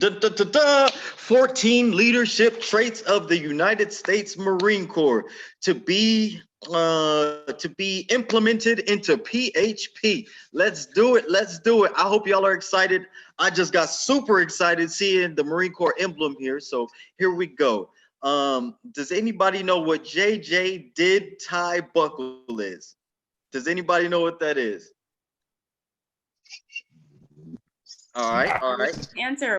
14 leadership traits of the United States Marine Corps to be implemented into PHP. Let's do it. Let's do it. I hope y'all are excited. I just got super excited seeing the Marine Corps emblem here. So here we go. Does anybody know what JJ did tie buckle is? Does anybody know what that is? All right, all right. Answer.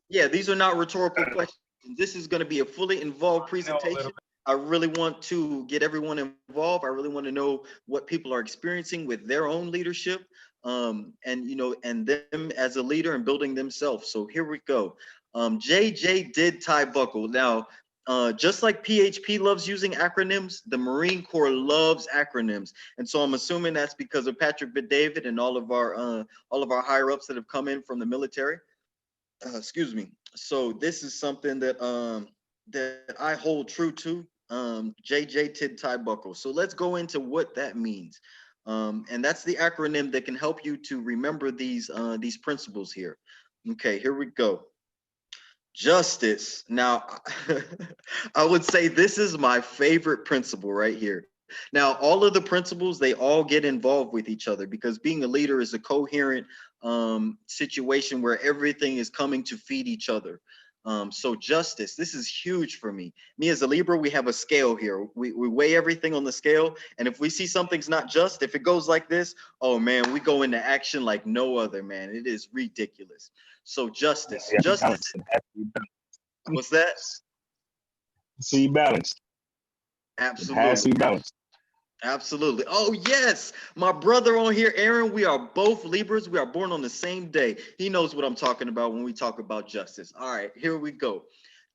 Yeah, these are not rhetorical questions. This is going to be a fully involved presentation. I really want to get everyone involved. I really want to know what people are experiencing with their own leadership, and and them as a leader and building themselves. So here we go. JJ did tie buckle. Now, just like PHP loves using acronyms, the Marine Corps loves acronyms, and so I'm assuming that's because of Patrick Bet-David and all of our higher ups that have come in from the military. Excuse me. So this is something that I hold true to. JJ Tid tie buckle. So let's go into what that means. And that's the acronym that can help you to remember these principles here. Okay, here we go. Justice. Now, I would say this is my favorite principle right here. Now, all of the principles, they all get involved with each other because being a leader is a coherent situation where everything is coming to feed each other. So justice, this is huge for me. Me as a Libra, we have a scale here. We weigh everything on the scale. And if we see something's not just, if it goes like this, oh man, we go into action like no other, man. It is ridiculous. So justice, justice. What's that? See balanced. Absolutely. It has to be balanced. Absolutely. Oh, yes. My brother on here, Aaron, we are both Libras. We are born on the same day. He knows what I'm talking about when we talk about justice. All right, here we go.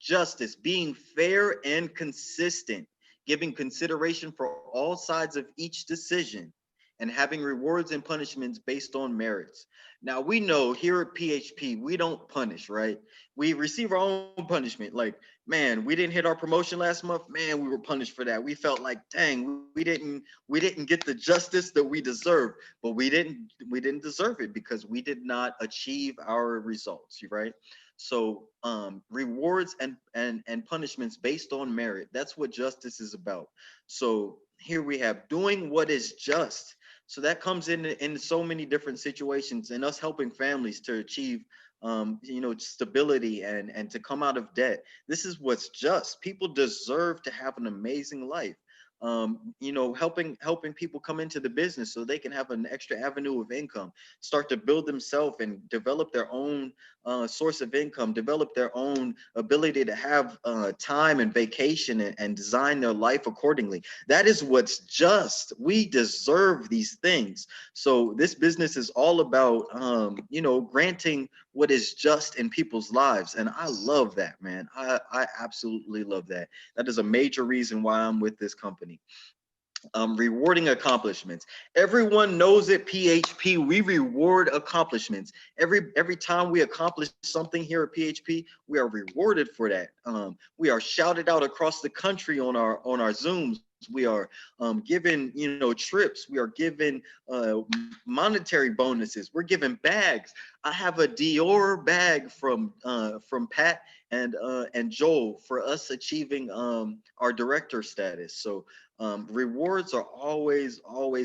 Justice, being fair and consistent, giving consideration for all sides of each decision, and having rewards and punishments based on merits. Now, we know here at PHP, we don't punish, right? We receive our own punishment. Like, man, we didn't hit our promotion last month. Man, we were punished for that. We felt like, dang, we didn't get the justice that we deserve, but we didn't deserve it because we did not achieve our results, right? So rewards and punishments based on merit. That's what justice is about. So here we have doing what is just. So that comes in so many different situations, and us helping families to achieve stability and to come out of debt. This is what's just. People deserve to have an amazing life. Helping people come into the business so they can have an extra avenue of income, start to build themselves and develop their own source of income, develop their own ability to have time and vacation and design their life accordingly. That is what's just. We deserve these things. So this business is all about, granting what is just in people's lives. And I love that, man. I absolutely love that. That is a major reason why I'm with this company. Rewarding accomplishments. Everyone knows at PHP, we reward accomplishments. Every time we accomplish something here at PHP, we are rewarded for that. We are shouted out across the country on our Zooms. We are given, trips. We are given monetary bonuses. We're given bags. I have a Dior bag from Pat and Joel for us achieving our director status. So rewards are always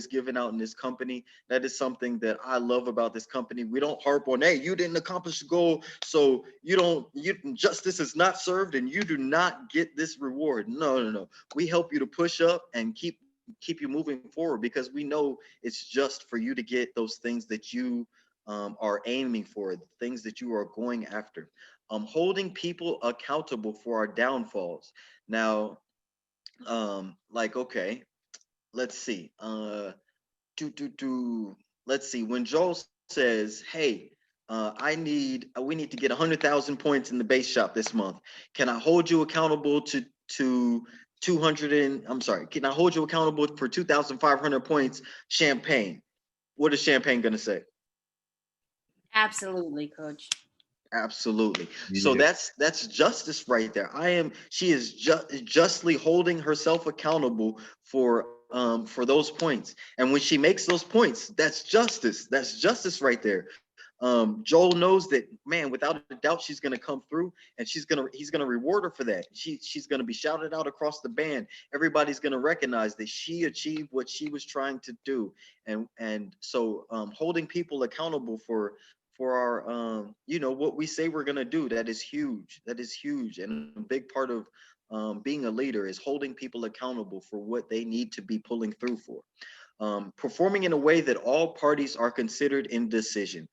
given out in this company. That is something that I love about this company. We don't harp on, hey, you didn't accomplish the goal, so justice is not served and you do not get this reward. No. We help you to push up and keep you moving forward because we know it's just for you to get those things that you are aiming for, the things that you are going after. Holding people accountable for our downfalls. Now, okay, let's see. Let's see. When Joel says, "Hey, we need to get 100,000 points in the base shop this month. Can I hold you accountable to 200 and I'm sorry, can I hold you accountable for 2,500 points Champagne?" What is Champagne gonna say? Absolutely, coach. Absolutely. So that's justice right there. She is justly holding herself accountable for those points. And when she makes those points, that's justice. That's justice right there. Joel knows that, man, without a doubt, she's gonna come through, and he's gonna reward her for that. She's gonna be shouted out across the band. Everybody's gonna recognize that she achieved what she was trying to do. And so holding people accountable for our what we say we're gonna do, that is huge. That is huge. And a big part of being a leader is holding people accountable for what they need to be pulling through for. Performing in a way that all parties are considered in decision.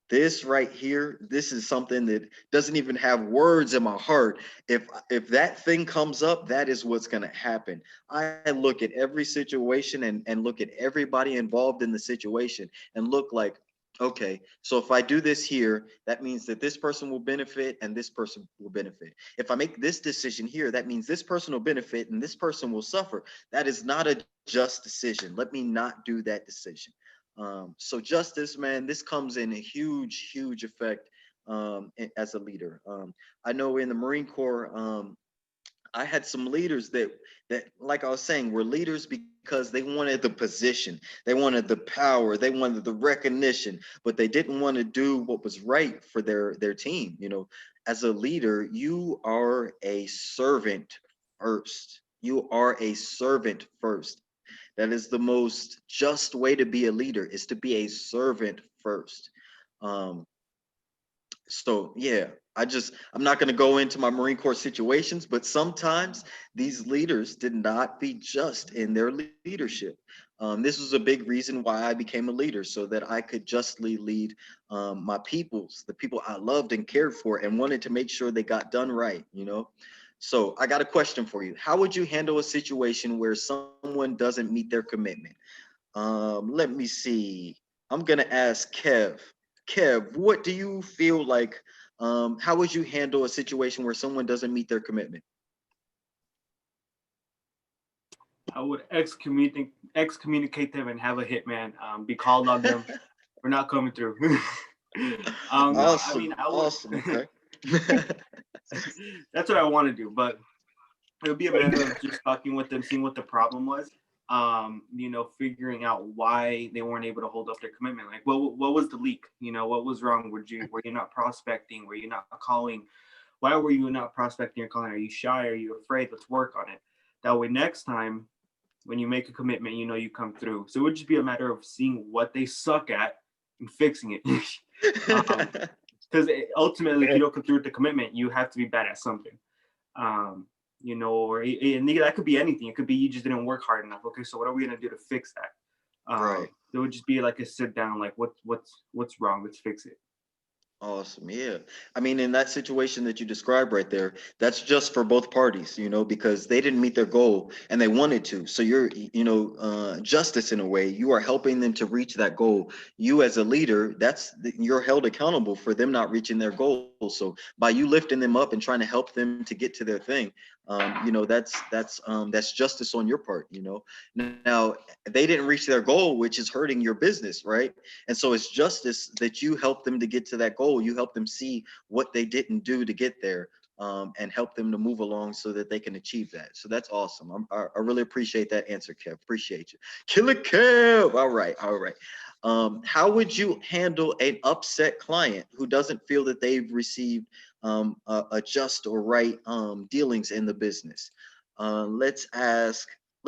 This right here, this is something that doesn't even have words in my heart. If that thing comes up, that is what's going to happen. I look at every situation and look at everybody involved in the situation and look like, okay, so if I do this here, that means that this person will benefit and this person will benefit. If I make this decision here, that means this person will benefit and this person will suffer. That is not a just decision. Let me not do that decision. So justice, man, this comes in a huge, huge effect as a leader. I know in the Marine Corps, I had some leaders that, like I was saying, were leaders because they wanted the position, they wanted the power, they wanted the recognition, but they didn't want to do what was right for their team. You know, as a leader, you are a servant first. You are a servant first. That is the most just way to be a leader, is to be a servant first. Um, so yeah, I'm not going to go into my Marine Corps situations, but sometimes these leaders did not be just in their leadership. This was a big reason why I became a leader, so that I could justly lead my peoples, the people I loved and cared for, and wanted to make sure they got done right. So I got a question for you. How would you handle a situation where someone doesn't meet their commitment? Let me see. I'm gonna ask Kev. Kev, what do you feel like? How would you handle a situation where someone doesn't meet their commitment? I would excommunicate them and have a hitman be called on them for not coming through. No, I Awesome, mean I would. awesome. Okay. That's what I want to do, but it would be a matter of just talking with them, seeing what the problem was. Figuring out why they weren't able to hold up their commitment. Like, what was the leak? What was wrong? Were you not prospecting? Were you not calling? Why were you not prospecting or calling? Are you shy? Are you afraid? Let's work on it. That way, next time when you make a commitment, you come through. So it would just be a matter of seeing what they suck at and fixing it. Because ultimately, if you don't come through with the commitment, you have to be bad at something. Or and that could be anything. It could be you just didn't work hard enough. Okay, so what are we gonna do to fix that? Right. It would just be like a sit down, like what's wrong? Let's fix it. Awesome. Yeah. I mean, in that situation that you described right there, that's just for both parties, because they didn't meet their goal and they wanted to. So you're, justice in a way, you are helping them to reach that goal. You as a leader, you're held accountable for them not reaching their goal. So by you lifting them up and trying to help them to get to their thing, that's justice on your part. Now they didn't reach their goal, which is hurting your business, right? And so it's justice that you help them to get to that goal. You help them see what they didn't do to get there, and help them to move along so that they can achieve that. So that's awesome. I really appreciate that answer, Kev. Appreciate you. Killer Kev. All right. All right. How would you handle an upset client who doesn't feel that they've received a just or right dealings in the business? Let's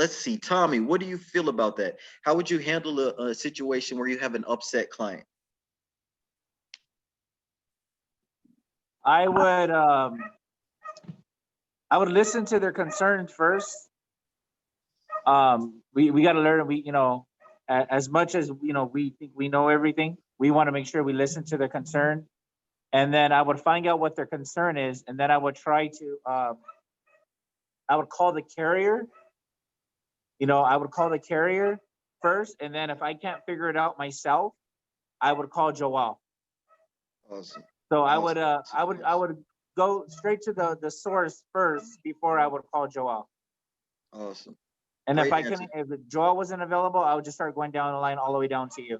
see, Tommy, what do you feel about that? How would you handle a situation where you have an upset client? I would listen to their concerns first. We got to learn. As much as we think we know everything, we want to make sure we listen to their concern, and then I would find out what their concern is, and then I would try to. I would call the carrier. I would call the carrier first, and then if I can't figure it out myself, I would call Joel. Awesome. So Awesome. I would go straight to the source first before I would call Joel. Awesome. And Great if I answer. couldn't, if Joel wasn't available, I would just start going down the line all the way down to you.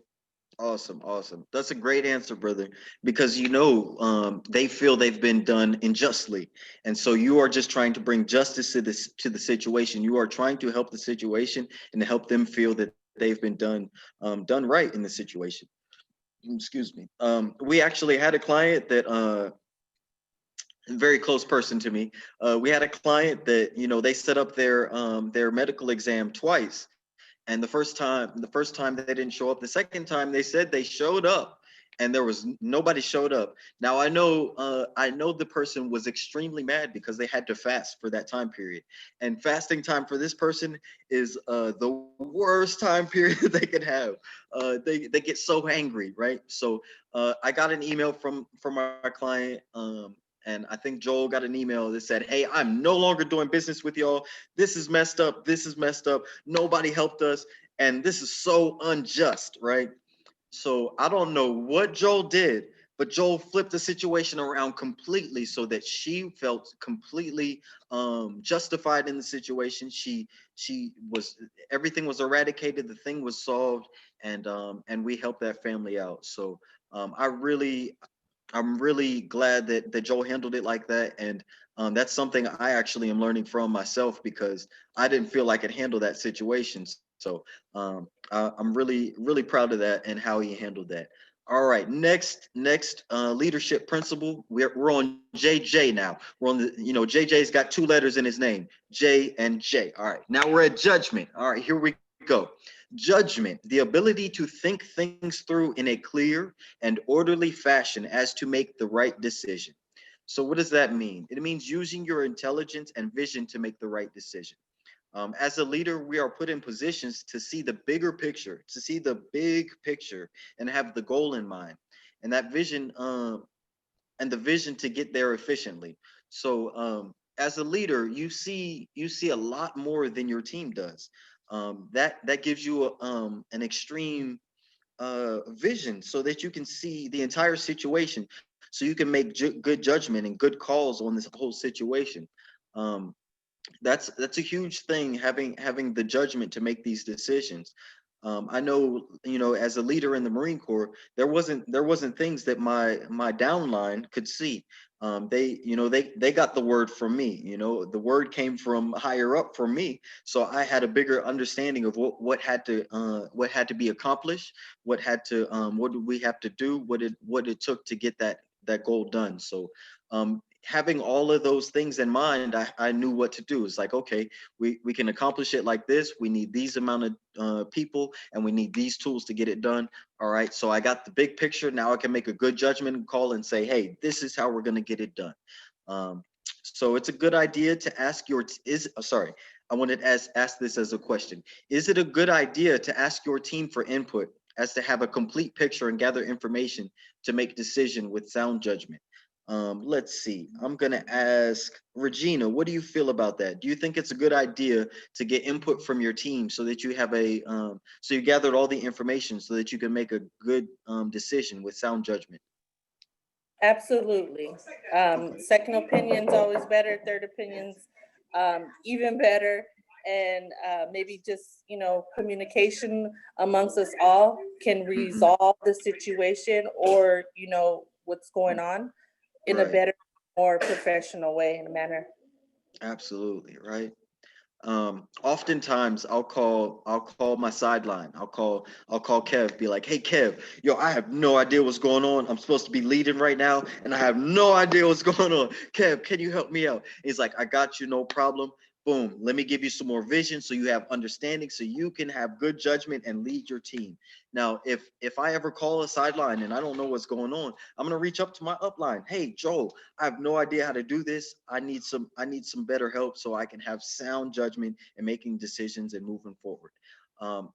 Awesome, awesome. That's a great answer, brother, because they feel they've been done unjustly, and so you are just trying to bring justice to the situation. You are trying to help the situation and to help them feel that they've been done right in the situation. excuse me. We actually had a client that a very close person to me. We had a client that, you know, they set up their medical exam twice. And the first time they didn't show up. The second time they said they showed up, and there was nobody showed up. Now I know the person was extremely mad because they had to fast for that time period. And fasting time for this person is the worst time period they could have. They get so angry, right? So I got an email from our client. And I think Joel got an email that said, "Hey, I'm no longer doing business with y'all. This is messed up. This is messed up. Nobody helped us, and this is so unjust," right? So I don't know what Joel did, but Joel flipped the situation around completely so that she felt completely justified in the situation. She was everything was eradicated, the thing was solved, and we helped that family out. So I'm really glad that Joel handled it like that, and that's something I actually am learning from myself because I didn't feel I could handle that situation. So I'm really proud of that and how he handled that. All right, next leadership principle. We're on JJ now. We're on the JJ's got two letters in his name, J and J. All right, now we're at judgment. All right, here we go. Judgment, the ability to think things through in a clear and orderly fashion as to make the right decision. So what does that mean? It means using your intelligence and vision to make the right decision. As a leader, we are put in positions to see the bigger picture, to see the big picture, and have the goal in mind, and that vision, and the vision to get there efficiently. So, as a leader, you see a lot more than your team does. That gives you an extreme vision so that you can see the entire situation, so you can make good judgment and good calls on this whole situation. Um, that's a huge thing, having the judgment to make these decisions. I know, as a leader in the Marine Corps, there wasn't things that my downline could see. They got the word from me. The word came from higher up from me, so I had a bigger understanding of what had to be accomplished, what did we have to do, what it took to get that goal done. So having all of those things in mind, I knew what to do. It's like, okay, we can accomplish it like this. We need these amount of people, and we need these tools to get it done. All right, so I got the big picture. Now I can make a good judgment call and say, hey, this is how we're going to get it done. Um, so it's a good idea to ask your sorry, I wanted to ask this as a question. Is it a good idea to ask your team for input, as to have a complete picture and gather information to make decision with sound judgment? Let's see. I'm gonna ask Regina, what do you feel about that? Do you think it's a good idea to get input from your team so that you have so you gathered all the information so that you can make a good decision with sound judgment? Absolutely. Second opinions always better, third opinions even better. And maybe just, communication amongst us all can Hmm. resolve the situation, or, what's going on in a Right. better, more professional way and manner. Absolutely. Right. Oftentimes I'll call my sideline. I'll call Kev, be like, hey Kev, yo, I have no idea what's going on. I'm supposed to be leading right now and I have no idea what's going on. Kev, can you help me out? He's like, I got you, no problem. Boom, let me give you some more vision so you have understanding, so you can have good judgment and lead your team. Now if I ever call a sideline and I don't know what's going on, I'm gonna reach up to my upline. Hey Joel, I have no idea how to do this. I need some better help so I can have sound judgment and making decisions and moving forward.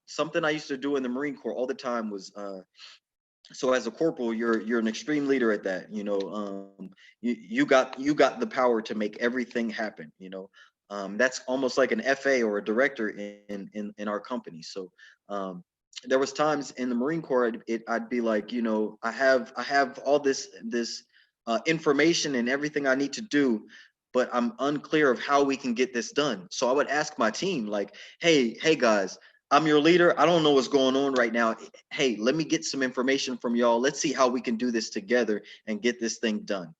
Something I used to do in the Marine Corps all the time was, so as a corporal, you're an extreme leader at that. You got the power to make everything happen. That's almost like an FA or a director in our company. So there was times in the Marine Corps, I'd be like, I have all this information and everything I need to do, but I'm unclear of how we can get this done. So I would ask my team, like, hey guys, I'm your leader. I don't know what's going on right now. Hey, let me get some information from y'all. Let's see how we can do this together and get this thing done.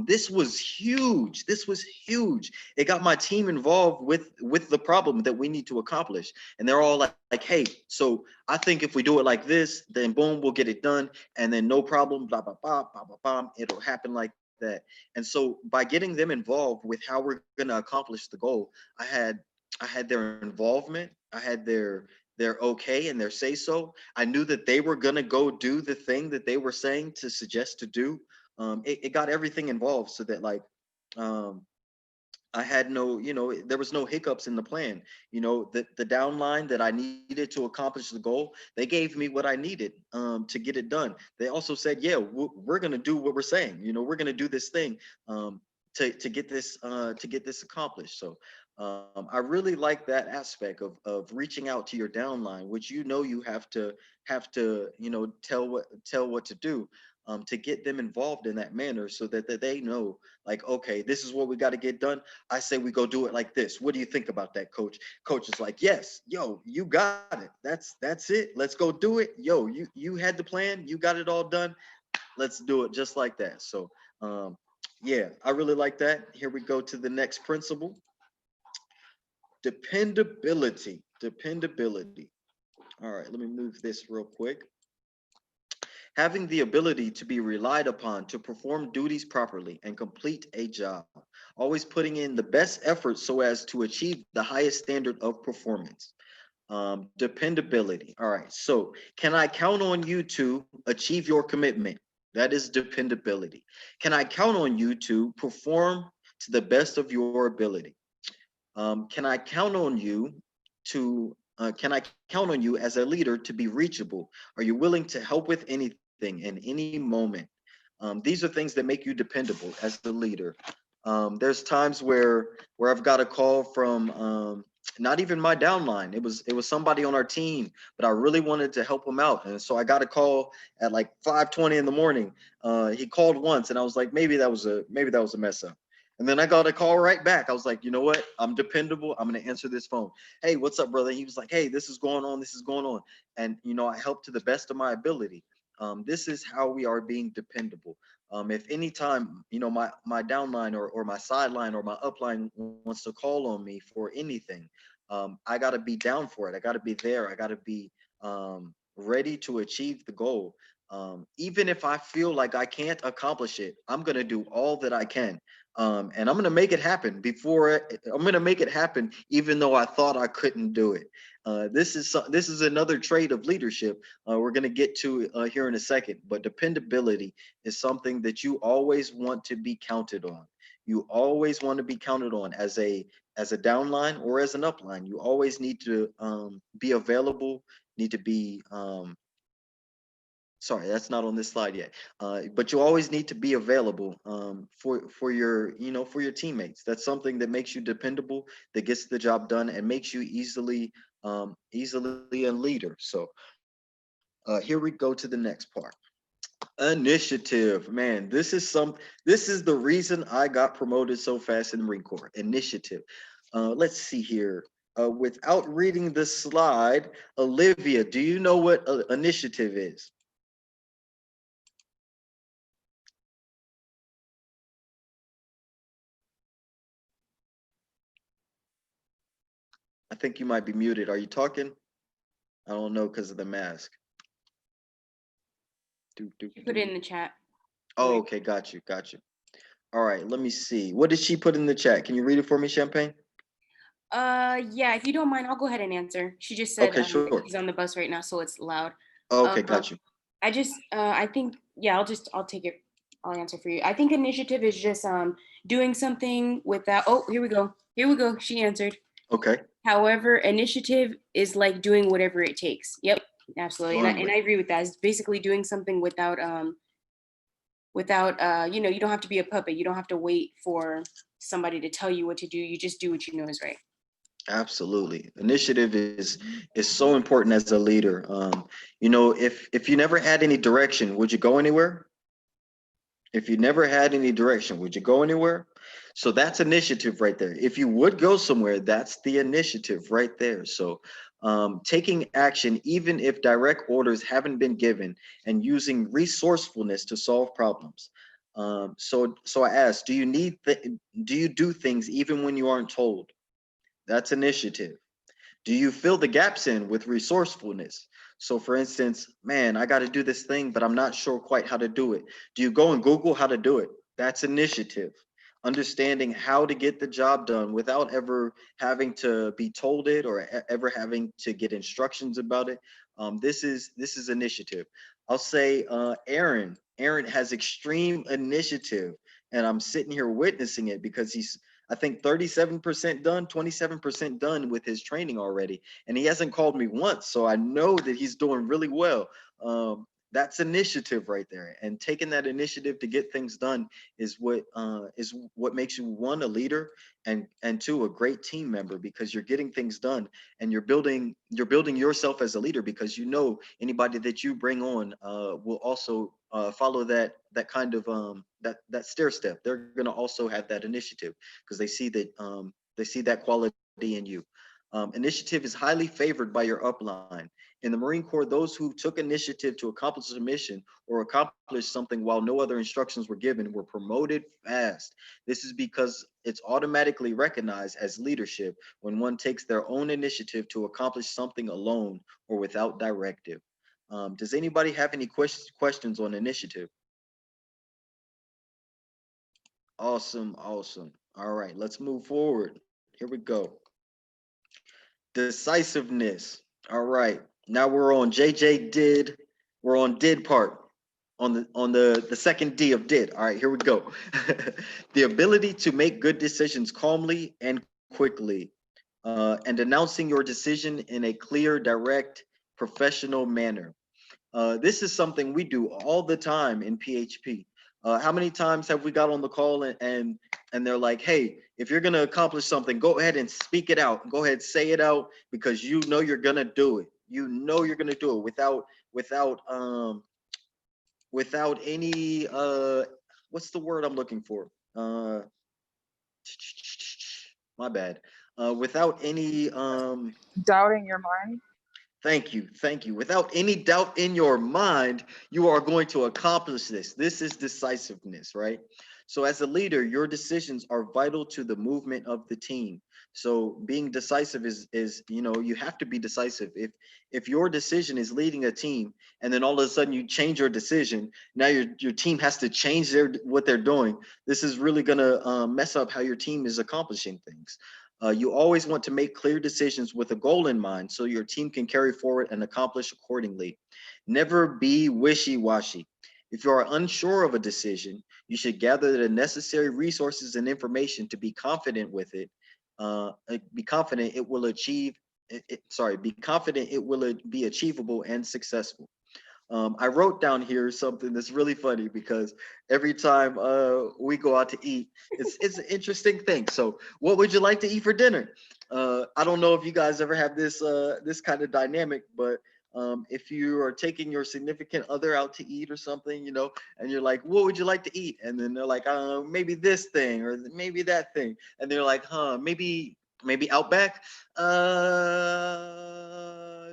This was huge. This was huge. It got my team involved with the problem that we need to accomplish. And they're all like, hey, so I think if we do it like this, then boom, we'll get it done. And then no problem, blah, blah, blah, blah, blah, blah. It'll happen like that. And so by getting them involved with how we're going to accomplish the goal, I had their involvement. I had their okay and their say so. I knew that they were going to go do the thing that they were saying to suggest to do. It got everything involved so that like I had no, there was no hiccups in the plan. The downline that I needed to accomplish the goal, they gave me what I needed to get it done. They also said, yeah, we're going to do what we're saying. We're going to do this thing to get this accomplished. So I really like that aspect of reaching out to your downline, which you have to tell what to do. To get them involved in that manner so that they know, like, okay, this is what we got to get done. I say we go do it like this. What do you think about that, coach? Coach is like, yes, yo, you got it. That's it. Let's go do it. Yo, you had the plan. You got it all done. Let's do it just like that. So, yeah, I really like that. Here we go to the next principle. Dependability. All right, let me move this real quick. Having the ability to be relied upon to perform duties properly and complete a job, always putting in the best effort so as to achieve the highest standard of performance. Dependability. All right, so can I count on you to achieve your commitment? That is dependability. Can I count on you to perform to the best of your ability? Can I count on you to can I count on you as a leader to be reachable? Are you willing to help with anything in any moment? These are things that make you dependable as the leader. There's times where I've got a call from not even my downline. It was somebody on our team, but I really wanted to help him out, and so I got a call at like 5:20 in the morning. He called once, and I was like, maybe that was a mess up. And then I got a call right back. I was like, you know what? I'm dependable. I'm going to answer this phone. Hey, what's up, brother? He was like, hey, this is going on. This is going on. And, I helped to the best of my ability. This is how we are being dependable. If any time, my downline or my sideline or my upline wants to call on me for anything, I got to be down for it. I got to be there. I got to be ready to achieve the goal. Even if I feel like I can't accomplish it, I'm going to do all that I can. And I'm going to make it happen I'm going to make it happen, even though I thought I couldn't do it. This is another trait of leadership. We're going to get to here in a second, but dependability is something that you always want to be counted on. You always want to be counted on as a downline or as an upline. You always need to be available, need to be sorry, that's not on this slide yet. But you always need to be available for your teammates. That's something that makes you dependable, that gets the job done, and makes you easily a leader. So here we go to the next part. Initiative. Man, this is the reason I got promoted so fast in the Marine Corps. Initiative. Let's see here. Without reading the slide, Olivia, do you know what initiative is? I think you might be muted. Are you talking? I don't know because of the mask. Put it in the chat. Oh, okay. Got you. All right. Let me see. What did she put in the chat? Can you read it for me, Champagne? Yeah, if you don't mind, I'll go ahead and answer. She just said okay, sure. he's on the bus right now, so it's loud. Okay, got you. I think, yeah, I'll take it. I'll answer for you. I think initiative is just doing something without, oh, here we go. She answered. Okay. However, initiative is like doing whatever it takes. Yep, absolutely. And I agree with that. It's basically doing something without you don't have to be a puppet. You don't have to wait for somebody to tell you what to do. You just do what you know is right. Absolutely. Initiative is so important as a leader. If you never had any direction, would you go anywhere? If you never had any direction, would you go anywhere? So that's initiative right there. If you would go somewhere, that's the initiative right there. So taking action, even if direct orders haven't been given, and using resourcefulness to solve problems. So I asked, do you do things even when you aren't told? That's initiative. Do you fill the gaps in with resourcefulness? So for instance, man, I got to do this thing, but I'm not sure quite how to do it. Do you go and Google how to do it? That's initiative. Understanding how to get the job done without ever having to be told it or ever having to get instructions about it. This is initiative. I'll say Aaron. Aaron has extreme initiative, and I'm sitting here witnessing it because he's, I think, 37% done, 27% done with his training already. And he hasn't called me once. So I know that he's doing really well. That's initiative right there. And taking that initiative to get things done is what makes you, one, a leader, and two, a great team member, because you're getting things done and you're building yourself as a leader, because you know anybody that you bring on will also follow that kind of that stair step. They're going to also have that initiative because they see that quality in you. Initiative is highly favored by your upline. In the Marine Corps, those who took initiative to accomplish a mission or accomplish something while no other instructions were given were promoted fast. This is because it's automatically recognized as leadership when one takes their own initiative to accomplish something alone or without directive. Does anybody have any questions on initiative? Awesome, awesome. All right, let's move forward. Here we go. Decisiveness. All right. Now we're on JJ did. We're on did part. On the second D of did. All right, here we go. The ability to make good decisions calmly and quickly, and announcing your decision in a clear, direct, professional manner. This is something we do all the time in PHP. How many times have we got on the call and they're like, "Hey, if you're gonna accomplish something, go ahead and speak it out. Go ahead, say it out, because you know you're gonna do it. You know you're gonna do it without any what's the word I'm looking for? My bad. Without any Doubting your mind. Thank you. Thank you. Without any doubt in your mind, you are going to accomplish this. This is decisiveness, right? So as a leader, your decisions are vital to the movement of the team. So being decisive is you have to be decisive. If your decision is leading a team and then all of a sudden you change your decision, now your team has to change what they're doing. This is really gonna mess up how your team is accomplishing things. You always want to make clear decisions with a goal in mind so your team can carry forward and accomplish accordingly. Never be wishy-washy. If you are unsure of a decision, you should gather the necessary resources and information to be confident with it. Be confident it will achieve. Be confident it will be achievable and successful. I wrote down here something that's really funny because every time we go out to eat, it's an interesting thing. So, what would you like to eat for dinner? I don't know if you guys ever have this kind of dynamic, but if you are taking your significant other out to eat or something, and you're like, "What would you like to eat?" And then they're like, "Maybe this thing or maybe that thing," and they're like, "Huh, maybe Outback."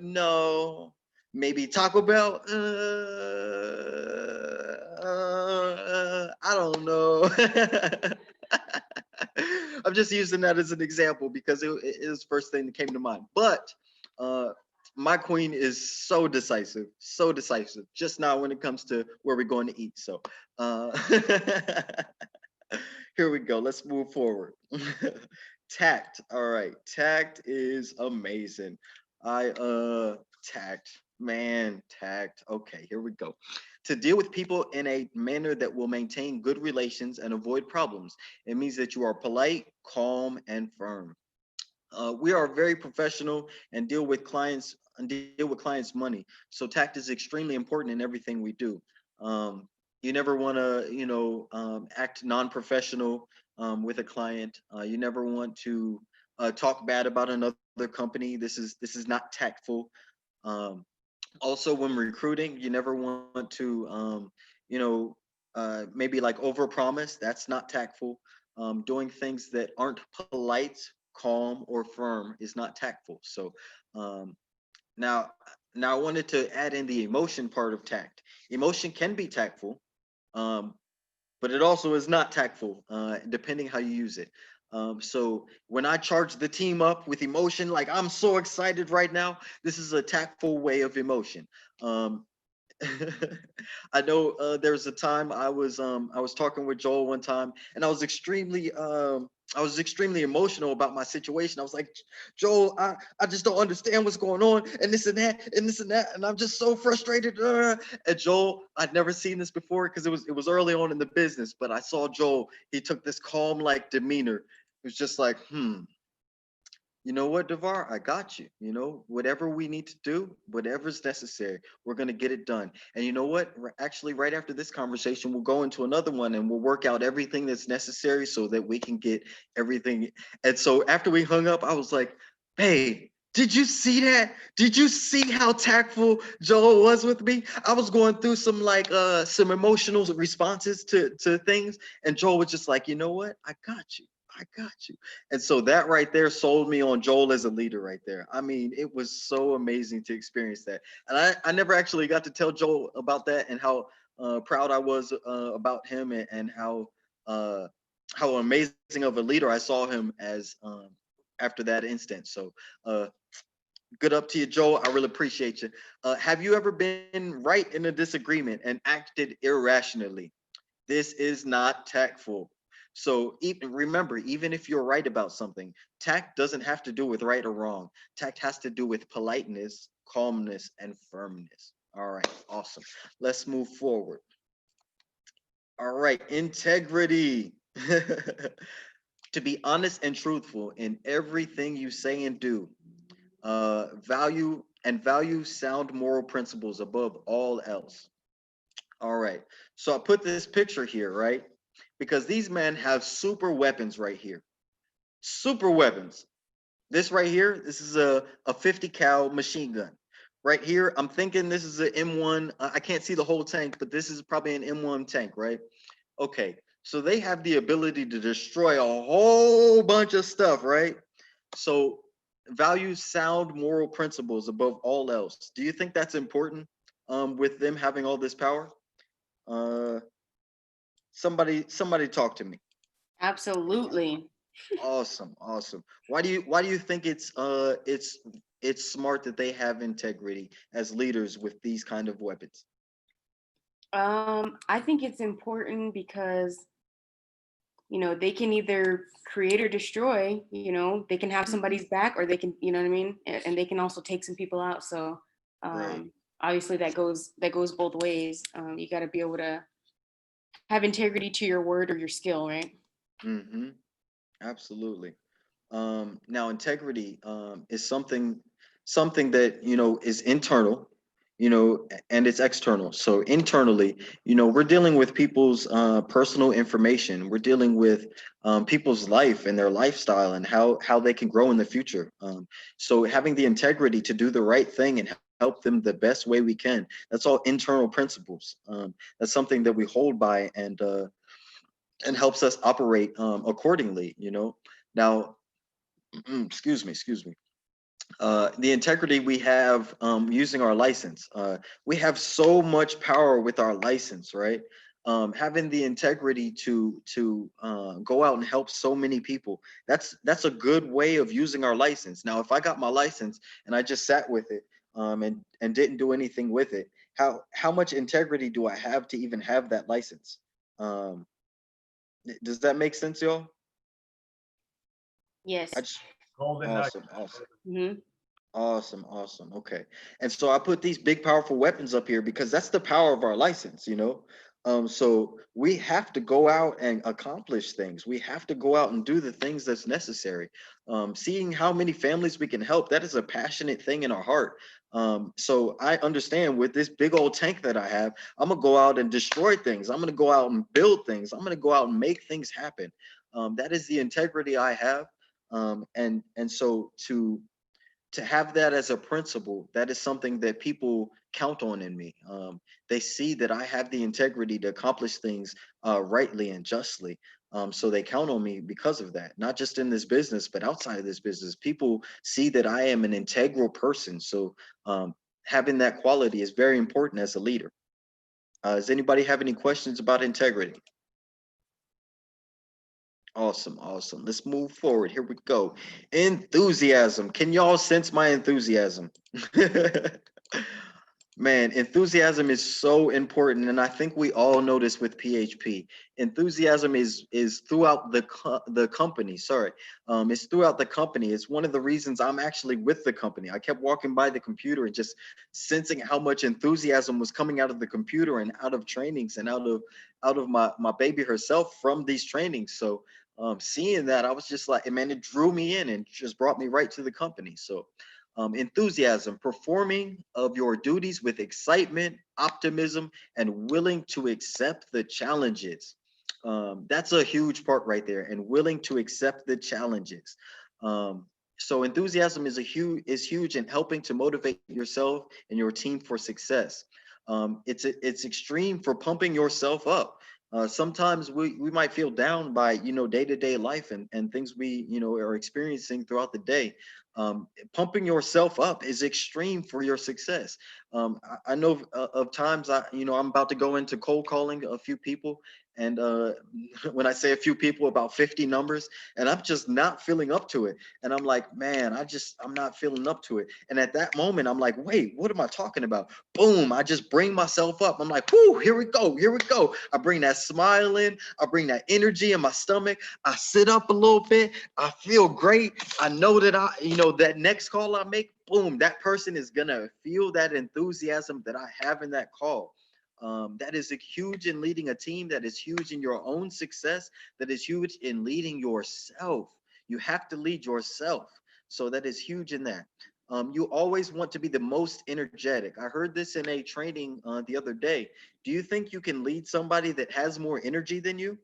No. Maybe Taco Bell. I don't know. I'm just using that as an example because it is the first thing that came to mind. But uh, my queen is so decisive, so decisive. Just now when it comes to where we're going to eat. So here we go. Let's move forward. Tact. All right. Tact is amazing. Tact. Man, tact. Okay, here we go. To deal with people in a manner that will maintain good relations and avoid problems. It means that you are polite, calm, and firm. We are very professional and deal with clients' money. So tact is extremely important in everything we do. You never want to, act non-professional with a client. You never want to talk bad about another company. This is not tactful. Um, Also, when recruiting, you never want to, maybe like overpromise. That's not tactful. Doing things that aren't polite, calm, or firm is not tactful. So um, now, now I wanted to add in the emotion part of tact. Emotion can be tactful, um, but it also is not tactful, depending how you use it. So when I charge the team up with emotion, like I'm so excited right now, this is a tactful way of emotion. Um, I know there's a time I was talking with Joel one time, and I was extremely emotional about my situation. I was like, Joel, I just don't understand what's going on, and this and that, and this and that, and I'm just so frustrated. And Joel, I'd never seen this before because it was early on in the business, but I saw Joel. He took this calm like demeanor. It was just like, you know what, Devar, I got you. You know, whatever we need to do, whatever's necessary, we're going to get it done. And you know what? Actually, right after this conversation, we'll go into another one and we'll work out everything that's necessary so that we can get everything. And so after we hung up, I was like, hey, did you see that? Did you see how tactful Joel was with me? I was going through some emotional responses to things, and Joel was just like, you know what? I got you. I got you. And so that right there sold me on Joel as a leader right there. I mean, it was so amazing to experience that. And I never actually got to tell Joel about that and how proud I was about him, and how amazing of a leader I saw him as after that instance. So good up to you, Joel. I really appreciate you. Have you ever been right in a disagreement and acted irrationally? This is not tactful. So even remember, even if you're right about something, tact doesn't have to do with right or wrong. Tact has to do with politeness, calmness, and firmness. All right, awesome. Let's move forward. All right, integrity. To be honest and truthful in everything you say and do. Value sound moral principles above all else. All right. So I put this picture here, right? Because these men have super weapons right here. Super weapons. This right here, this is a 50 cal machine gun. Right here, I'm thinking this is an M1. I can't see the whole tank, but this is probably an M1 tank, right? Okay. So they have the ability to destroy a whole bunch of stuff, right? So value sound moral principles above all else. Do you think that's important with them having all this power? Uh, somebody talk to me. Absolutely. Awesome, awesome. Why do you think it's smart that they have integrity as leaders with these kind of weapons? I think it's important because, they can either create or destroy, they can have Mhm. somebody's back or they can, you know what I mean? And they can also take some people out. So Right. obviously that goes both ways. You got to be able to have integrity to your word or your skill, right? Mm-hmm. Absolutely. Now integrity is something that is internal, and it's external. So internally, we're dealing with people's personal information. We're dealing with people's life and their lifestyle and how they can grow in the future. So having the integrity to do the right thing and help them the best way we can. That's all internal principles. That's something that we hold by and helps us operate accordingly. Now, excuse me. The integrity we have using our license. We have so much power with our license, right? Having the integrity to go out and help so many people. That's a good way of using our license. Now, if I got my license and I just sat with it and didn't do anything with it, how much integrity do I have to even have that license? Um, does that make sense, y'all? I Yes. just, Golden nugget. awesome, awesome. Hmm. Awesome, awesome. Okay. And so I put these big powerful weapons up here because that's the power of our license. So we have to go out and accomplish things. We have to go out and do the things that's necessary. Seeing how many families we can help, that is a passionate thing in our heart. So I understand with this big old tank that I have, I'm gonna go out and destroy things. I'm gonna go out and build things. I'm gonna go out and make things happen. That is the integrity I have. And so to have that as a principle, that is something that people count on in me. They see that I have the integrity to accomplish things rightly and justly. So they count on me because of that, not just in this business, but outside of this business. People see that I am an integral person. So having that quality is very important as a leader. Does anybody have any questions about integrity? Awesome, awesome. Let's move forward. Here we go. Enthusiasm. Can y'all sense my enthusiasm? Man, enthusiasm is so important, and I think we all know this with PHP. Enthusiasm is throughout the company. Sorry, it's throughout the company. It's one of the reasons I'm actually with the company. I kept walking by the computer and just sensing how much enthusiasm was coming out of the computer and out of trainings and out of my baby herself from these trainings. So seeing that, I was just like, man, it drew me in and just brought me right to the company. So enthusiasm, performing of your duties with excitement, optimism, and willing to accept the challenges. That's a huge part right there, and willing to accept the challenges. So enthusiasm is huge in helping to motivate yourself and your team for success. It's extreme for pumping yourself up. Sometimes we might feel down by day-to-day life and things we are experiencing throughout the day. Pumping yourself up is extreme for your success. I know of times I'm about to go into cold calling a few people, and when I say a few people, about 50 numbers, and I'm just not feeling up to it. And I'm like, man, I'm not feeling up to it. And at that moment, I'm like, wait, what am I talking about? Boom, I just bring myself up. I'm like, whoo, here we go, here we go. I bring that smile in, I bring that energy in my stomach. I sit up a little bit, I feel great. I know that that next call I make, boom, that person is gonna feel that enthusiasm that I have in that call. That is huge in leading a team. That is huge in your own success. That is huge in leading yourself. You have to lead yourself. So that is huge in that. You always want to be the most energetic. I heard this in a training the other day. Do you think you can lead somebody that has more energy than you?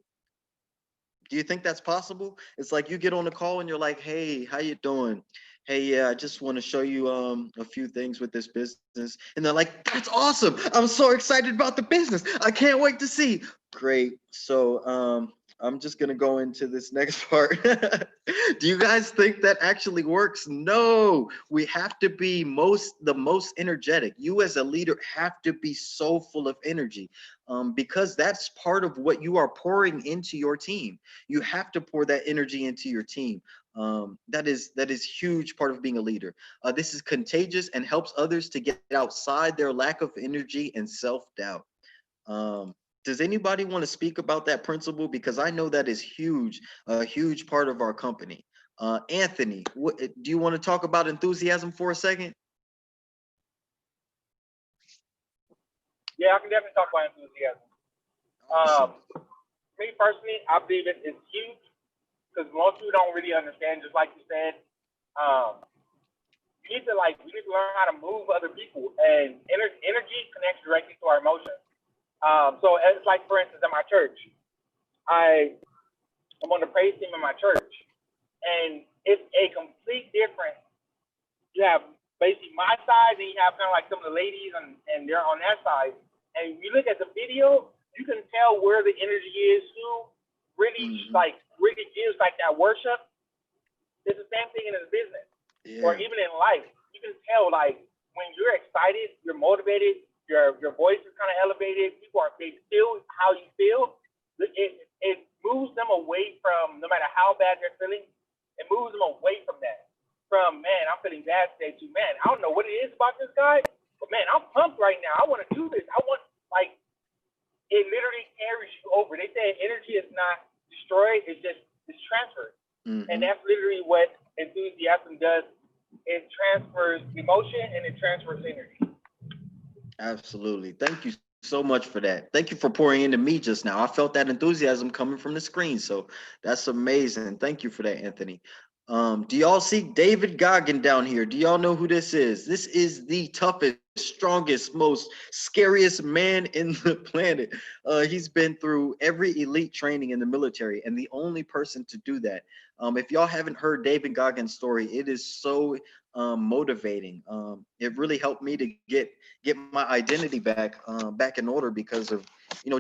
Do you think that's possible? It's like you get on a call and you're like, "Hey, how you doing? Hey, yeah, I just want to show you a few things with this business." And they're like, "That's awesome. I'm so excited about the business. I can't wait to see." Great. So, I'm just going to go into this next part. Do you guys think that actually works? No. We have to be the most energetic. You as a leader have to be so full of energy. Because that's part of what you are pouring into your team. You have to pour that energy into your team. That is huge part of being a leader. This is contagious and helps others to get outside their lack of energy and self-doubt. Does anybody want to speak about that principle? Because I know that is huge, a huge part of our company. Anthony, do you want to talk about enthusiasm for a second? Yeah, I can definitely talk about enthusiasm. Awesome. Me personally, I believe it's huge because most people don't really understand. Just like you said, we need to learn how to move other people, and energy connects directly to our emotions. So as like for instance, at my church, I'm on the praise team in my church, and it's a complete difference. You have basically my side, and you have kind of like some of the ladies, and they're on that side. And you look at the video, you can tell where the energy is, who really really gives like that worship. It's the same thing in the business, or even in life. You can tell like when you're excited, you're motivated, your voice is kind of elevated. They feel how you feel. It moves them away from, no matter how bad they're feeling, it moves them away from that. From, man, I'm feeling bad today, to, man, I don't know what it is about this guy, but man, I'm pumped right now. I want to do this. It literally carries you over. They say energy is not destroyed, it's transferred. Mm-hmm. And that's literally what enthusiasm does. It transfers emotion and it transfers energy. Absolutely. Thank you so much for that. Thank you for pouring into me just now. I felt that enthusiasm coming from the screen. So that's amazing. Thank you for that, Anthony. Do y'all see David Goggin down here? Do y'all know who this is? This is the toughest, strongest, most scariest man in the planet. He's been through every elite training in the military and the only person to do that. If y'all haven't heard David Goggin's story, it is so motivating. It really helped me to get my identity back in order because of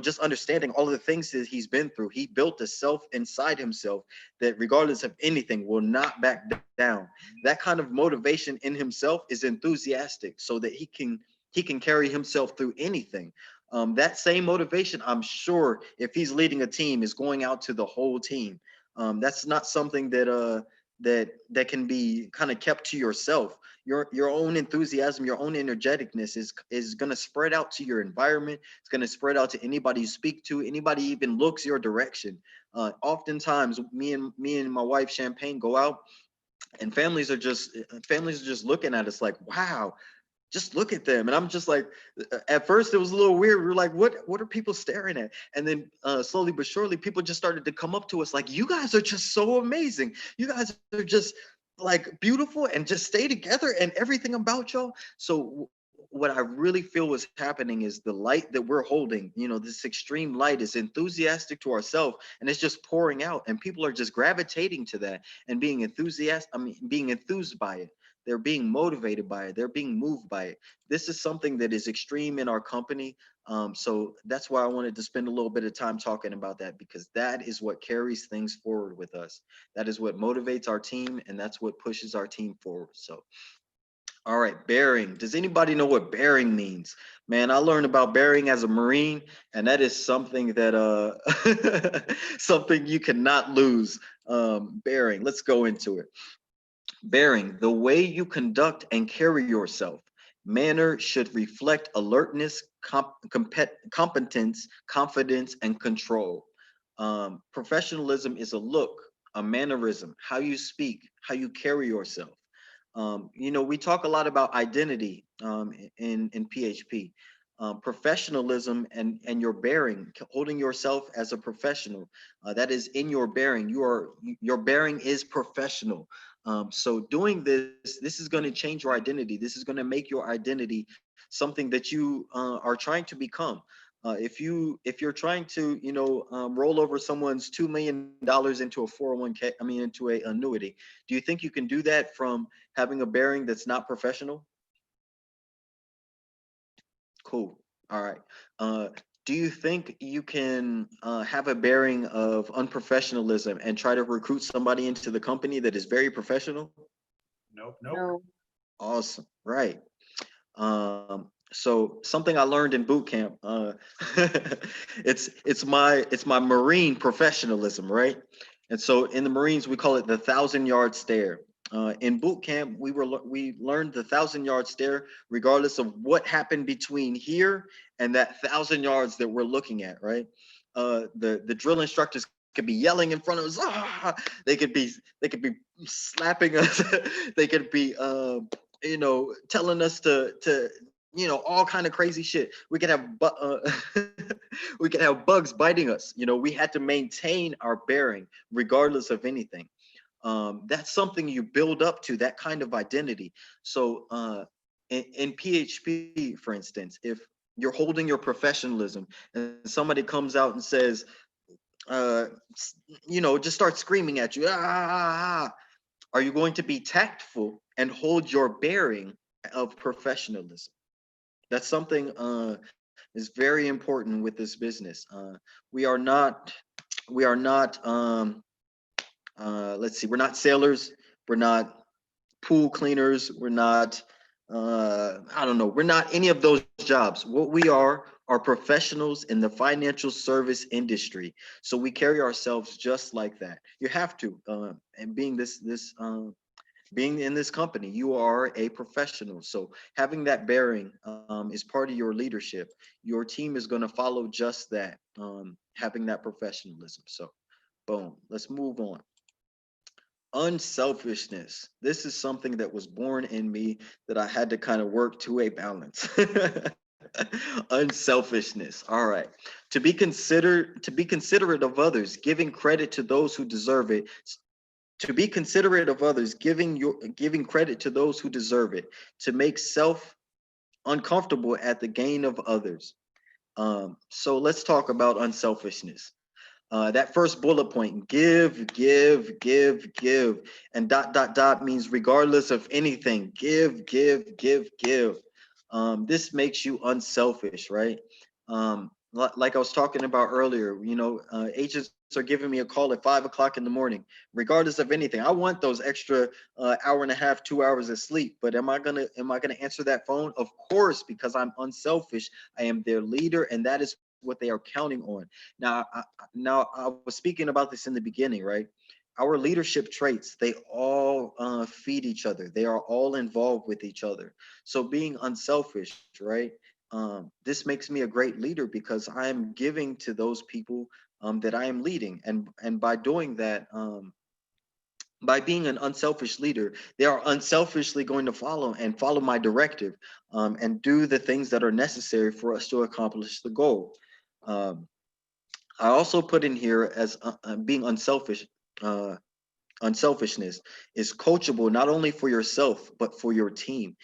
just understanding all of the things that he's been through. He built a self inside himself that regardless of anything will not back down. That kind of motivation in himself is enthusiastic so that he can carry himself through anything. That same motivation, I'm sure, if he's leading a team, is going out to the whole team. That's not something that that can be kind of kept to yourself. Your own enthusiasm, your own energeticness is going to spread out to your environment. It's going to spread out to anybody you speak to, anybody even looks your direction. Oftentimes, me and my wife Champagne go out, and families are just looking at us like, wow, just look at them. And I'm just like, at first it was a little weird. We were like, what are people staring at? And then slowly but surely, people just started to come up to us like, you guys are just so amazing. You guys are just like beautiful and just stay together and everything about y'all. So what I really feel was happening is the light that we're holding, you know, this extreme light is enthusiastic to ourselves, and it's just pouring out, and people are just gravitating to that and being being enthused by it. They're being motivated by it. They're being moved by it. This is something that is extreme in our company. So that's why I wanted to spend a little bit of time talking about that, because that is what carries things forward with us. That is what motivates our team, and that's what pushes our team forward. So, all right, bearing. Does anybody know what bearing means? Man, I learned about bearing as a Marine, and that is something that something you cannot lose. Bearing. Let's go into it. Bearing, the way you conduct and carry yourself. Manner should reflect alertness, competence, confidence, and control. Professionalism is a look, a mannerism, how you speak, how you carry yourself. You know, we talk a lot about identity in PHP. Professionalism and your bearing, holding yourself as a professional, that is in your bearing. Your bearing is professional. So doing this is going to change your identity. This is going to make your identity something that you are trying to become. If you're trying to, you know, roll over someone's $2 million into a 401k, into a annuity, do you think you can do that from having a bearing that's not professional? Cool. All right. Do you think you can have a bearing of unprofessionalism and try to recruit somebody into the company that is very professional? Nope. No. Awesome. Right. So something I learned in boot camp, it's my Marine professionalism, right? And so in the Marines, we call it the 1,000-yard stare. In boot camp, we learned the 1,000-yard stare, regardless of what happened between here and that 1,000 yards that we're looking at, right? The drill instructors could be yelling in front of us. Ah! They could be slapping us. They could be you know, telling us to you know, all kind of crazy shit. We could have we could have bugs biting us. You know, we had to maintain our bearing regardless of anything. That's something you build up to, that kind of identity. So in PHP, for instance, if you're holding your professionalism and somebody comes out and says, you know, just start screaming at you, are you going to be tactful and hold your bearing of professionalism? That's something is very important with this business. We are not let's see, we're not sailors, we're not pool cleaners, we're not I don't know, we're not any of those jobs. What we are professionals in the financial service industry. So we carry ourselves just like that. You have to, and being in this company, you are a professional. So having that bearing is part of your leadership. Your team is going to follow just that, having that professionalism. So boom, let's move on. Unselfishness. This is something that was born in me that I had to kind of work to a balance. Unselfishness. All right. To be considerate of others, giving credit to those who deserve it. To be considerate of others, giving credit to those who deserve it. To make self uncomfortable at the gain of others. So let's talk about unselfishness. That first bullet point, give, and ... means regardless of anything, give. This makes you unselfish, right? Like I was talking about earlier, you know, agents are giving me a call at 5 o'clock in the morning, regardless of anything. I want those extra hour and a half, 2 hours of sleep, but am I gonna answer that phone? Of course, because I'm unselfish. I am their leader, and that is what they are counting on. Now I was speaking about this in the beginning, right? Our leadership traits, they all feed each other. They are all involved with each other. So being unselfish, right? This makes me a great leader because I am giving to those people that I am leading, and by doing that, by being an unselfish leader, they are unselfishly going to follow my directive, and do the things that are necessary for us to accomplish the goal. Um, I also put in here as being unselfish. Unselfishness is coachable not only for yourself but for your team.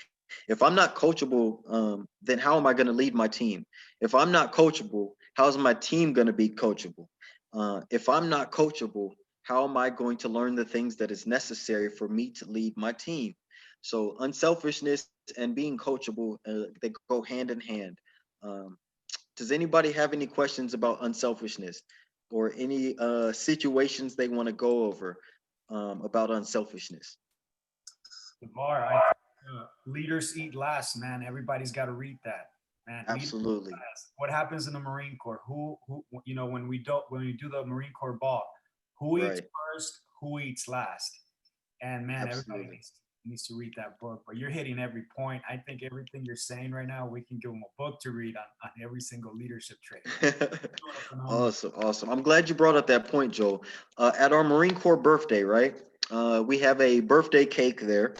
If I'm not coachable, then how am I going to lead my team? If I'm not coachable, how's my team going to be coachable? If I'm not coachable, how am I going to learn the things that is necessary for me to lead my team? So unselfishness and being coachable, they go hand in hand. Um, does anybody have any questions about unselfishness or any situations they want to go over about unselfishness? Bar, leaders eat last, man. Everybody's got to read that, man. Leaders eat Absolutely. last. What happens in the Marine Corps? Who, you know, when we do the Marine Corps ball, who eats Right. first? Who eats last? And man, everybody Absolutely. needs to read that book. But you're hitting every point. I think everything you're saying right now, we can give them a book to read on every single leadership trait. Awesome, awesome. I'm glad you brought up that point, Joel. At our Marine Corps birthday, right? We have a birthday cake there,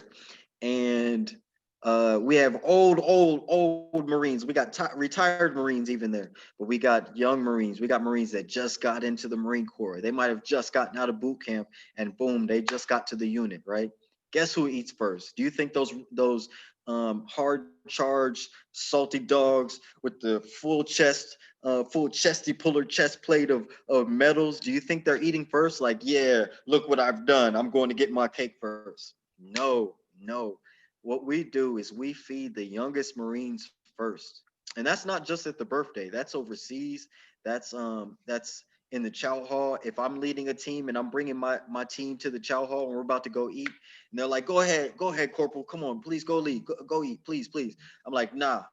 and we have old Marines. We got retired Marines even there, but we got young Marines. We got Marines that just got into the Marine Corps. They might have just gotten out of boot camp, and boom, they just got to the unit, right? Guess who eats first? Do you think those hard charged salty dogs with the full chesty puller chest plate of medals, do you think they're eating first? Like, yeah, look what I've done. I'm going to get my cake first. No, no. What we do is we feed the youngest Marines first. And that's not just at the birthday. That's overseas. That's in the chow hall. If I'm leading a team and I'm bringing my team to the chow hall and we're about to go eat, and they're like, go ahead, Corporal, come on, please go lead, go eat, please, please. I'm like, nah,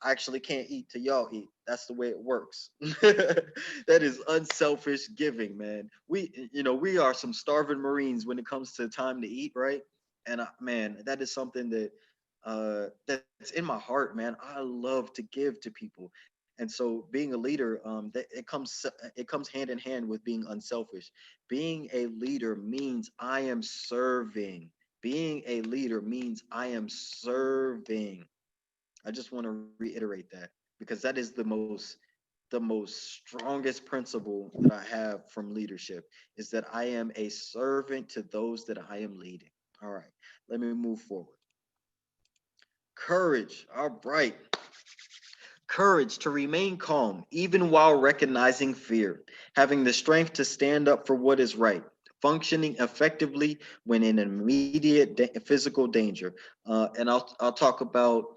I actually can't eat till y'all eat. That's the way it works. That is unselfish giving, man. We are some starving Marines when it comes to time to eat, right? And man, that is something that's in my heart, man. I love to give to people. And so being a leader, it comes hand in hand with being unselfish. Being a leader means I am serving. Being a leader means I am serving. I just want to reiterate that because that is the most strongest principle that I have from leadership is that I am a servant to those that I am leading. All right, let me move forward. Courage. All right. Courage to remain calm, even while recognizing fear, having the strength to stand up for what is right, functioning effectively when in immediate physical danger. And I'll talk about.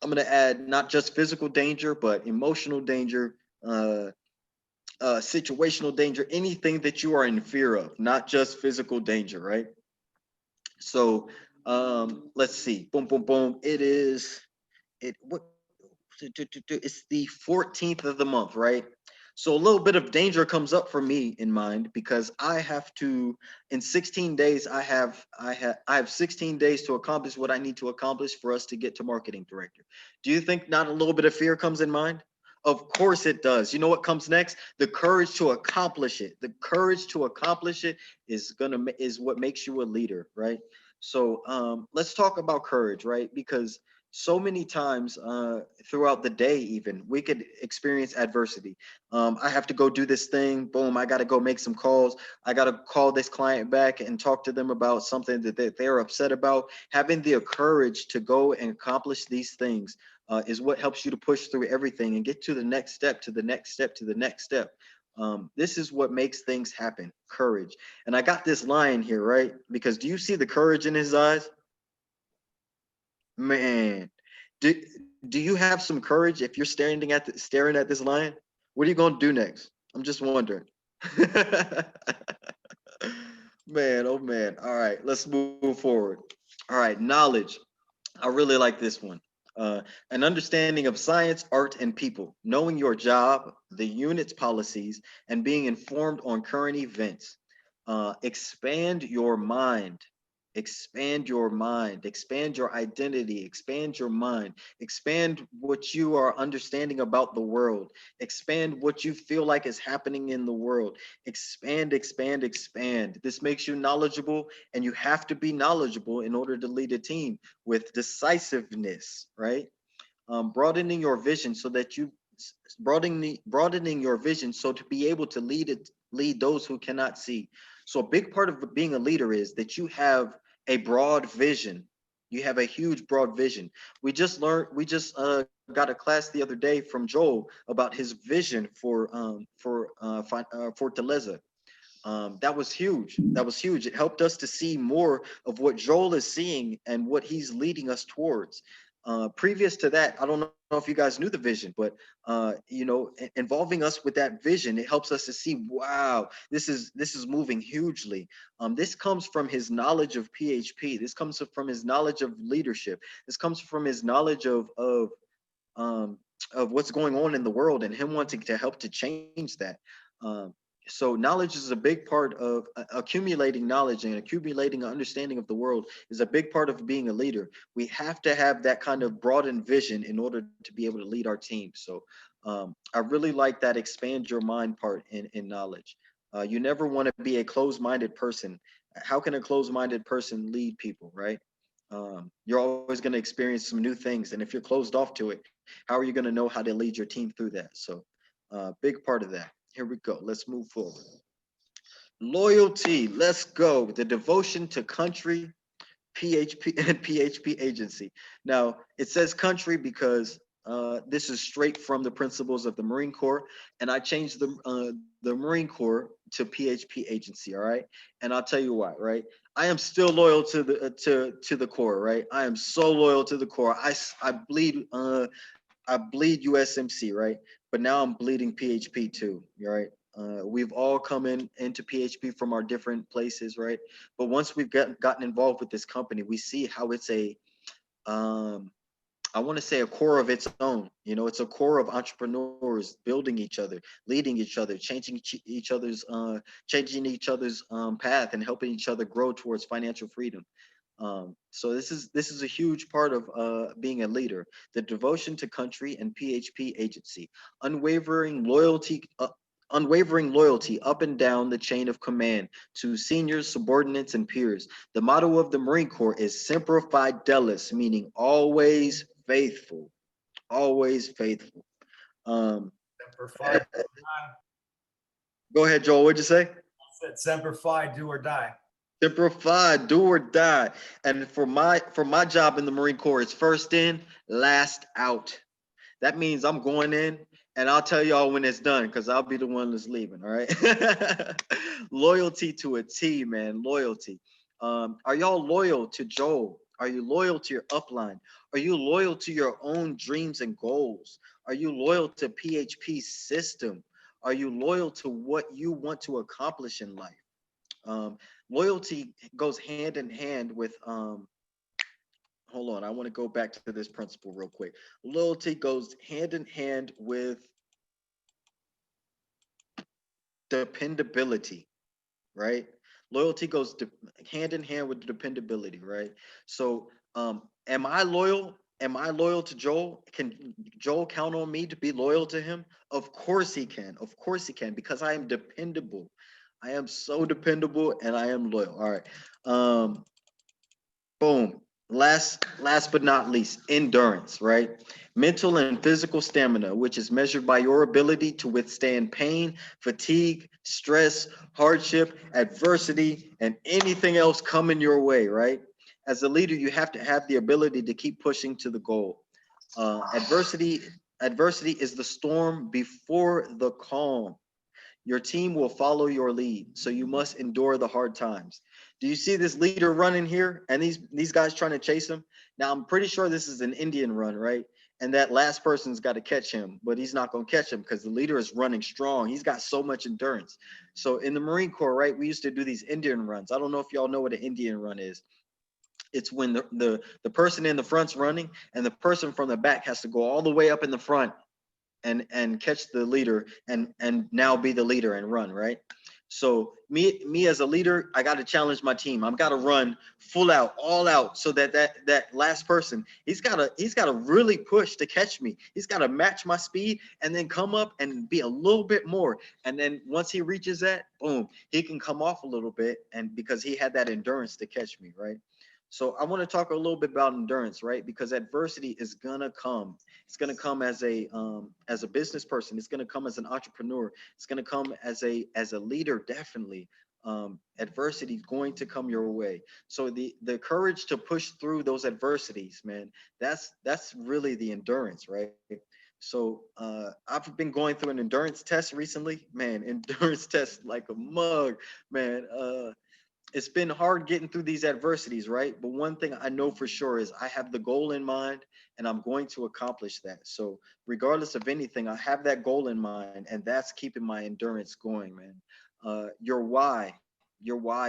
I'm going to add not just physical danger, but emotional danger, uh, situational danger, anything that you are in fear of, not just physical danger, right? So let's see. Boom, boom, boom. It's the 14th of the month, right? So a little bit of danger comes up for me in mind because I have to in 16 days I have 16 days to accomplish what I need to accomplish for us to get to marketing director. Do you think not a little bit of fear comes in mind? Of course it does. You know what comes next? The courage to accomplish it. The courage to accomplish it is what makes you a leader, right? So let's talk about courage, right? Because so many times throughout the day, even we could experience adversity. I have to go do this thing. Boom, I got to go make some calls. I got to call this client back and talk to them about something that they're upset about. Having the courage to go and accomplish these things is what helps you to push through everything and get to the next step, to the next step, to the next step. This is what makes things happen, courage. And I got this lion here, right? Because do you see the courage in his eyes? Man, do do you have some courage if you're staring at this lion? What are you gonna do next? I'm just wondering. Man, oh man. All right, let's move forward. All right, knowledge. I really like this one. An understanding of science, art, and people, knowing your job, the unit's policies, and being informed on current events. Expand your mind. Expand your mind. Expand your identity. Expand your mind. Expand what you are understanding about the world. Expand what you feel like is happening in the world. Expand, expand, expand. This makes you knowledgeable, and you have to be knowledgeable in order to lead a team with decisiveness, right? Broadening your vision so that you broadening your vision so to be able to lead those who cannot see. So a big part of being a leader is that you have a broad vision. You have a huge broad vision. We just got a class the other day from Joel about his vision for Fortaleza. That was huge. That was huge. It helped us to see more of what Joel is seeing and what he's leading us towards. Previous to that, I don't know if you guys knew the vision, but involving us with that vision, it helps us to see, wow, this is moving hugely. This comes from his knowledge of PHP. This comes from his knowledge of leadership. This comes from his knowledge of what's going on in the world and him wanting to help to change that. So knowledge is a big part of accumulating knowledge, and accumulating an understanding of the world is a big part of being a leader. We have to have that kind of broadened vision in order to be able to lead our team. So I really like that expand your mind part in knowledge. You never want to be a closed-minded person. How can a closed-minded person lead people, right? You're always going to experience some new things. And if you're closed off to it, how are you going to know how to lead your team through that? So big part of that. Here we go. Let's move forward. Loyalty. Let's go. The devotion to country, PHP, and PHP agency. Now, it says country because this is straight from the principles of the Marine Corps, and I changed the Marine Corps to PHP agency. All right, and I'll tell you why. Right, I am still loyal to the Corps. Right, I am so loyal to the Corps. I bleed USMC, right? But now I'm bleeding PHP too, right? We've all come into PHP from our different places, right? But once we've gotten involved with this company, we see how it's I want to say a core of its own. It's a core of entrepreneurs building each other, leading each other, changing each other's path, and helping each other grow towards financial freedom. So this is a huge part of being a leader. The devotion to country and PHP agency, unwavering loyalty up and down the chain of command to seniors, subordinates, and peers. The motto of the Marine Corps is Semper Fidelis, meaning always faithful, always faithful. Semper Fi, Go ahead, Joel. What'd you say? I said Semper Fi, do or die. Semper Fi, do or die. And for my job in the Marine Corps, it's first in, last out. That means I'm going in, and I'll tell y'all when it's done, because I'll be the one that's leaving. All right. Loyalty to a T, man. Loyalty. Are y'all loyal to Joel? Are you loyal to your upline? Are you loyal to your own dreams and goals? Are you loyal to PHP's system? Are you loyal to what you want to accomplish in life? Loyalty goes hand in hand with hold on, I want to go back to this principle real quick. Loyalty goes hand in hand with dependability, right? Loyalty goes hand in hand with dependability, right? So am I loyal? Am I loyal to Joel? Can Joel count on me to be loyal to him? Of course he can. Of course he can, because I am dependable. I am so dependable, and I am loyal. All right. Boom. Last but not least, endurance, right? Mental and physical stamina, which is measured by your ability to withstand pain, fatigue, stress, hardship, adversity, and anything else coming your way, right? As a leader, you have to have the ability to keep pushing to the goal. Adversity is the storm before the calm. Your team will follow your lead, so you must endure the hard times. Do you see this leader running here, and these guys trying to chase him? Now, I'm pretty sure this is an Indian run, right? And that last person's got to catch him, but he's not going to catch him because the leader is running strong. He's got so much endurance. So in the Marine Corps, right, we used to do these Indian runs. I don't know if y'all know what an Indian run is. It's when the person in the front's running and the person from the back has to go all the way up in the front and catch the leader and now be the leader and run, right? So me as a leader, I got to challenge my team. I've got to run full out, all out, so that last person, he's got to really push to catch me. He's got to match my speed and then come up and be a little bit more. And then once he reaches that, boom, he can come off a little bit, and because he had that endurance to catch me, right? So I want to talk a little bit about endurance, right? Because adversity is gonna come. It's gonna come as a business person. It's gonna come as an entrepreneur. It's gonna come as a leader, definitely. Adversity is going to come your way. So the courage to push through those adversities, man, that's really the endurance, right? So I've been going through an endurance test recently, man. Endurance test like a mug, man. It's been hard getting through these adversities, right? But one thing I know for sure is I have the goal in mind and I'm going to accomplish that. So regardless of anything, I have that goal in mind, and that's keeping my endurance going, man. Your why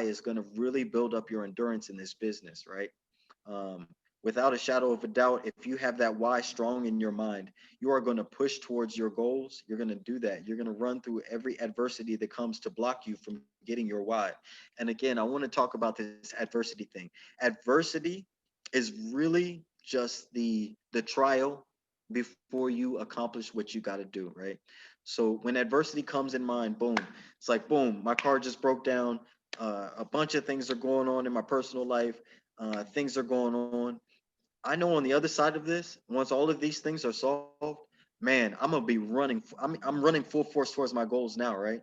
is going to really build up your endurance in this business, right? Um, Without a shadow of a doubt, if you have that why strong in your mind, you are going to push towards your goals. You're going to do that. You're going to run through every adversity that comes to block you from getting your why. And again, I want to talk about this adversity thing. Adversity is really just the trial before you accomplish what you got to do, right? So when adversity comes in mind, boom, it's like boom, my car just broke down. A bunch of things are going on in my personal life. Things are going on. I know on the other side of this, once all of these things are solved, man, I'm gonna be running. I'm running full force towards my goals now, right?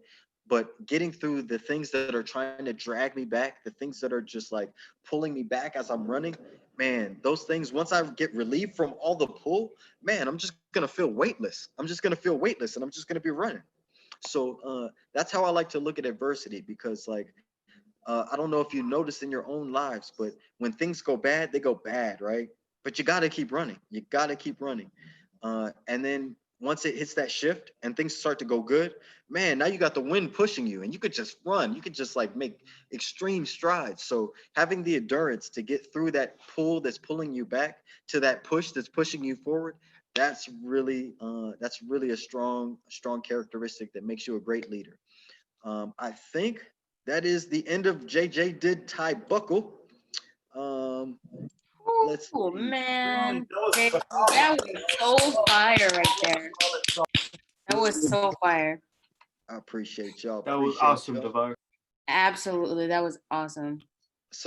But getting through the things that are trying to drag me back, the things that are just like pulling me back as I'm running, man, those things, once I get relieved from all the pull, man, I'm just gonna feel weightless. I'm just gonna feel weightless and I'm just gonna be running. So that's how I like to look at adversity, because like I don't know if you notice in your own lives, but when things go bad, they go bad, right? But you got to keep running. You got to keep running. And then once it hits that shift and things start to go good, man, now you got the wind pushing you and you could just run. You could just like make extreme strides. So having the endurance to get through that pull that's pulling you back to that push that's pushing you forward, that's really a strong characteristic that makes you a great leader. I think that is the end of JJ Did Tie Buckle. Let's Oh see. man, that was so fire right there. That was so fire. I appreciate y'all. That was Appreciate awesome, y'all. Devar. Absolutely, that was awesome.